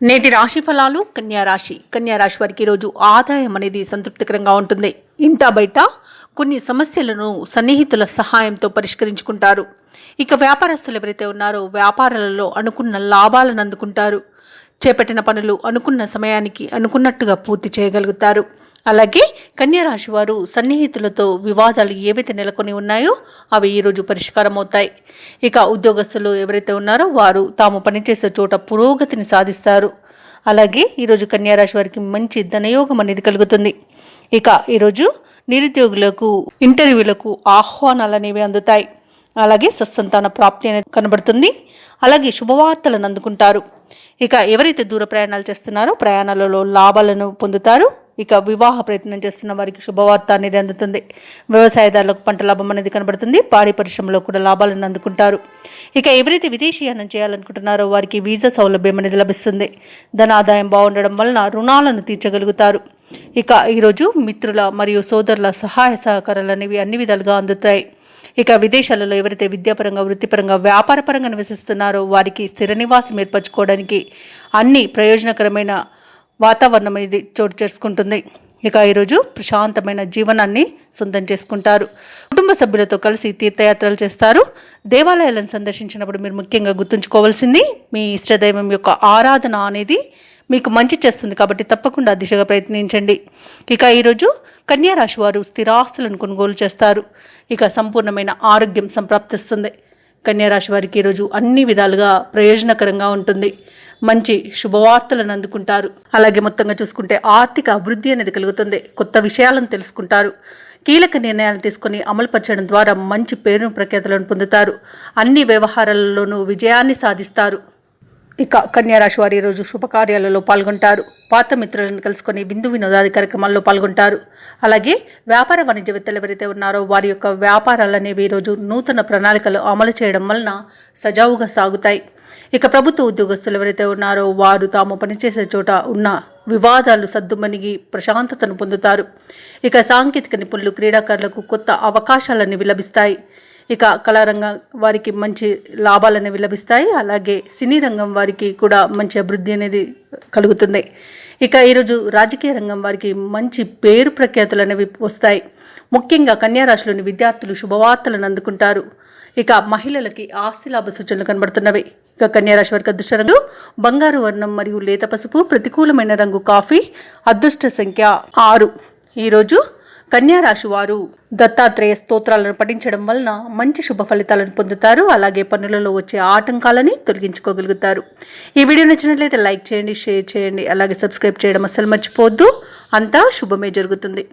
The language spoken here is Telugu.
నేటి రాశి ఫలాలు కన్యా రాశి వారికి ఈరోజు ఆదాయం అనేది సంతృప్తికరంగా ఉంటుంది. ఇంటా బయట కొన్ని సమస్యలను సన్నిహితుల సహాయంతో పరిష్కరించుకుంటారు. ఇక వ్యాపారస్తులు ఎవరైతే ఉన్నారో వ్యాపారాలలో అనుకున్న లాభాలను అందుకుంటారు. చేపట్టిన పనులు అనుకున్న సమయానికి అనుకున్నట్టుగా పూర్తి చేయగలుగుతారు. అలాగే కన్యా రాశి వారు సన్నిహితులతో వివాదాలు ఏవైతే నెలకొని ఉన్నాయో అవి ఈరోజు పరిష్కారం అవుతాయి. ఇక ఉద్యోగస్తులు ఎవరైతే ఉన్నారో వారు తాము పనిచేసే చోట పురోగతిని సాధిస్తారు. అలాగే ఈరోజు కన్యా రాశి వారికి మంచి ధనయోగం అనేది కలుగుతుంది. ఇక ఈరోజు నిరుద్యోగులకు ఇంటర్వ్యూలకు ఆహ్వానాలు అనేవి అందుతాయి. అలాగే సత్సంతాన ప్రాప్తి అనేది కనబడుతుంది. అలాగే శుభవార్తలను అందుకుంటారు. ఇక ఎవరైతే దూర ప్రయాణాలు చేస్తున్నారో ప్రయాణాలలో లాభాలను పొందుతారు. ఇక వివాహ ప్రయత్నం చేస్తున్న వారికి శుభవార్త అనేది అందుతుంది. వ్యవసాయదారులకు పంట లాభం అనేది కనబడుతుంది. పాడి పరిశ్రమలో కూడా లాభాలను అందుకుంటారు. ఇక ఎవరైతే విదేశీయానం చేయాలనుకుంటున్నారో వారికి వీసా సౌలభ్యం అనేది లభిస్తుంది. ధన ఆదాయం బాగుండడం వలన రుణాలను తీర్చగలుగుతారు. ఇక ఈరోజు మిత్రుల మరియు సోదరుల సహాయ సహకారాలు అనేవి అన్ని విధాలుగా అందుతాయి. ఇక విదేశాలలో ఎవరైతే విద్యాపరంగా వృత్తిపరంగా వ్యాపారపరంగా నివసిస్తున్నారో వారికి స్థిర నివాసం ఏర్పరచుకోవడానికి అన్ని ప్రయోజనకరమైన వాతావరణం అనేది చోటు చేసుకుంటుంది. ఇక ఈరోజు ప్రశాంతమైన జీవనాన్ని సొంతం చేసుకుంటారు. కుటుంబ సభ్యులతో కలిసి తీర్థయాత్రలు చేస్తారు. దేవాలయాలను సందర్శించినప్పుడు మీరు ముఖ్యంగా గుర్తుంచుకోవాల్సింది మీ ఇష్టదైవం యొక్క ఆరాధన అనేది మీకు మంచి చేస్తుంది. కాబట్టి తప్పకుండా దిశగా ప్రయత్నించండి. ఇక ఈరోజు కన్యా రాశి వారు స్థిరాస్తులను కొనుగోలు చేస్తారు. ఇక సంపూర్ణమైన ఆరోగ్యం సంప్రాప్తిస్తుంది. కన్యా రాశి వారికి ఈరోజు అన్ని విధాలుగా ప్రయోజనకరంగా ఉంటుంది. మంచి శుభవార్తలను అందుకుంటారు. అలాగే మొత్తంగా చూసుకుంటే ఆర్థిక అభివృద్ధి అనేది కలుగుతుంది. కొత్త విషయాలను తెలుసుకుంటారు. కీలక నిర్ణయాలు తీసుకుని అమలుపరచడం ద్వారా మంచి పేరు ప్రఖ్యాతులను పొందుతారు. అన్ని వ్యవహారాలలోనూ విజయాన్ని సాధిస్తారు. ఇక కన్యా రాశి వారు ఈరోజు శుభకార్యాలలో పాల్గొంటారు. పాత మిత్రులను కలుసుకొని విందు వినోదాది కార్యక్రమాల్లో పాల్గొంటారు. అలాగే వ్యాపార వాణిజ్యవేత్తలు ఎవరైతే ఉన్నారో వారి యొక్క వ్యాపారాలు అనేవి ఈరోజు నూతన ప్రణాళికలు అమలు చేయడం వలన సజావుగా సాగుతాయి. ఇక ప్రభుత్వ ఉద్యోగస్తులు ఎవరైతే ఉన్నారో వారు తాము పనిచేసే చోట ఉన్న వివాదాలు సద్దుమణిగి ప్రశాంతతను పొందుతారు. ఇక సాంకేతిక నిపుణులు క్రీడాకారులకు కొత్త అవకాశాలనేవి లభిస్తాయి. ఇక కళారంగం వారికి మంచి లాభాలు అనేవి లభిస్తాయి. అలాగే సినీ రంగం వారికి కూడా మంచి అభివృద్ధి అనేది కలుగుతుంది. ఇక ఈరోజు రాజకీయ రంగం వారికి మంచి పేరు ప్రఖ్యాతులు అనేవి వస్తాయి. ముఖ్యంగా కన్యా రాశిలోని విద్యార్థులు శుభవార్తలను అందుకుంటారు. ఇక మహిళలకి ఆస్తి లాభ సూచనలు కనబడుతున్నవి. ఇక కన్యా రాశి వారికి అదృష్ట రంగు బంగారు వర్ణం మరియు లేత పసుపు. ప్రతికూలమైన రంగు కాఫీ. అదృష్ట సంఖ్య 6. ఈరోజు కన్యా రాశి వారు దత్తాత్రేయ స్తోత్రాలను పఠించడం వలన మంచి శుభ ఫలితాలను పొందుతారు. అలాగే పనులలో వచ్చే ఆటంకాలని తొలగించుకోగలుగుతారు. ఈ వీడియో నచ్చినట్లయితే లైక్ చేయండి, షేర్ చేయండి, అలాగే సబ్స్క్రైబ్ చేయడం అస్సలు మర్చిపోవద్దు. అంతా శుభమే జరుగుతుంది.